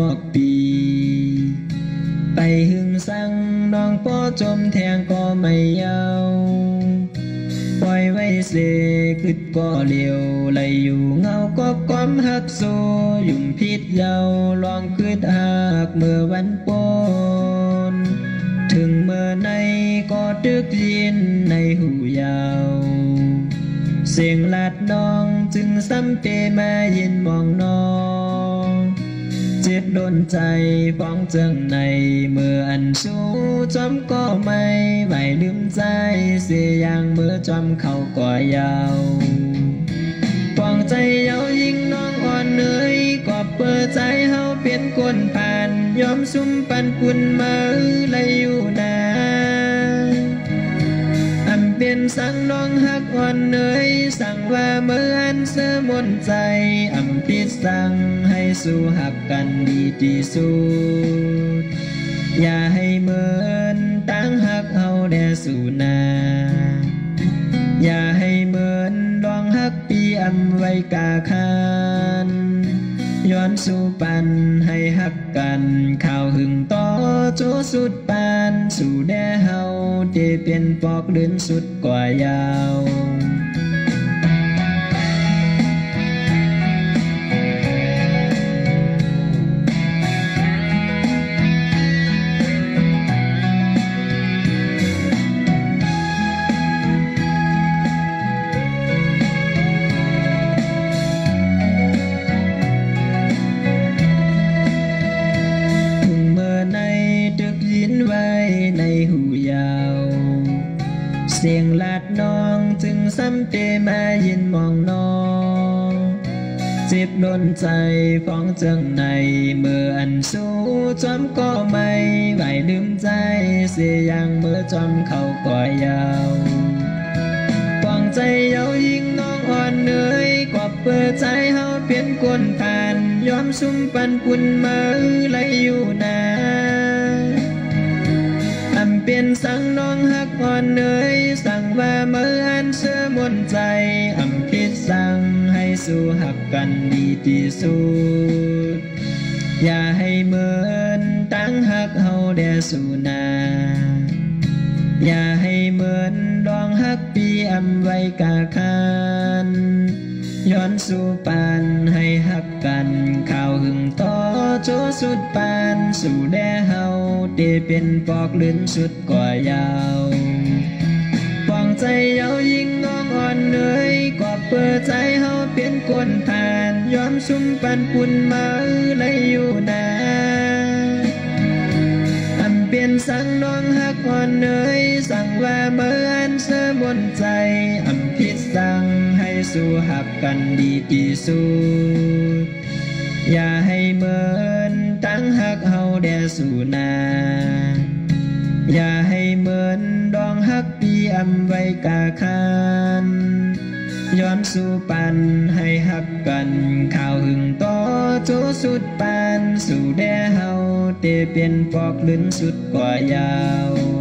หมอกปีไปหึงสั่งน้องป้อจมแทงก็ไม่เยาปล่อยไว้เสกึดก็เลี้ยวไหลอยู่เงาก็ก้มหักโซยุ่มพิษเยาลองกึดหักเมื่อวันปนถึงเมื่อในก็ตึกยินในหูยาวเสียงลาดน้องจึงซ้ำเตมายินมองน้องเจ็บโดนใจฟ้องเจิงในเมื่ออันสู้จอมก็ไม่ไหวลืมใจเสียอย่างเมื่อจอมเขาก่อยาวฟ้องใจเยายิ่งน้องอ่อนเนยก็เปิดใจเฮาเปลี่ยนคนผ่านยอมซุ่มปันปุ่นมาเลยอยู่นาอันเปลี่ยนสั่งน้องหักอ่อนเนยสั่งว่าเมื่ออันเสื่อมนใจอำพิษสั่งให้สู้หักกันดีที่สุดอย่าให้เหมือนตั้งหักเฮาแด่สู่นาอย่าให้เหมือนดองหักปีอำไว้กาคันย้อนสู่ปันให้หักกันข่าวหึงต่อโจสุดปานสู่แด่เฮาเดเป็นปอกเดินสุดกว่ายาวในหูยาวเสียงลาดน้องจึงซ้ำเตมายินมองน้องเจ็บโดนใจฟ้องเจิงในเมื่ออันสู้จอมก็ไม่ไหวลืมใจเสียอย่างเมื่อจอมเขาก่อยาวฟ้องใจเยายิ่งน้องอ่อนเนยกว่าเปิดใจเฮาเปลี่ยนคนผ่านยอมซุ่มปันปุ่นมาไหลอยู่นาเปลี่ยนสั่งน้องหักอ่อนเนยสั่งว่าเมื่ออันเสื่อมนใจอำพิษสั่งให้สู้หักกันดีที่สุดอย่าให้เหมือนตั้งหักเฮาแด่สู่นาอย่าให้เหมือนดองหักปีอำไว้กาคันย้อนสู่ปานให้หักกันข่าวหึงต่อโจสุดปานสู่แด่เฮาเดเป็นปอกลื่นสุดกว่ายาวฟ้องใจเยายิ่งน้องอ่อนเนยกว่าเปิดใจเฮาเปลี่ยนคนผ่านยอมซุ่มปันปุ่นมาเลยอยู่นาอันเปลี่ยนสั่งน้องหักอ่อนเนยสั่งว่าเมื่ออันเสื่อมนใจอำพิษสั่งให้สู้หักกันดีที่สุดอย่าให้เหมือนตั้งหักเฮาแด่สู่นาอย่าให้เหมือนดองหักปีอำไว้กาคันย้อนสู่ปันให้หักกันข่าวหึงต่อโจสุดปานสู่แด่เฮาเตเป็นปอกลื่นสุดกว่ายาว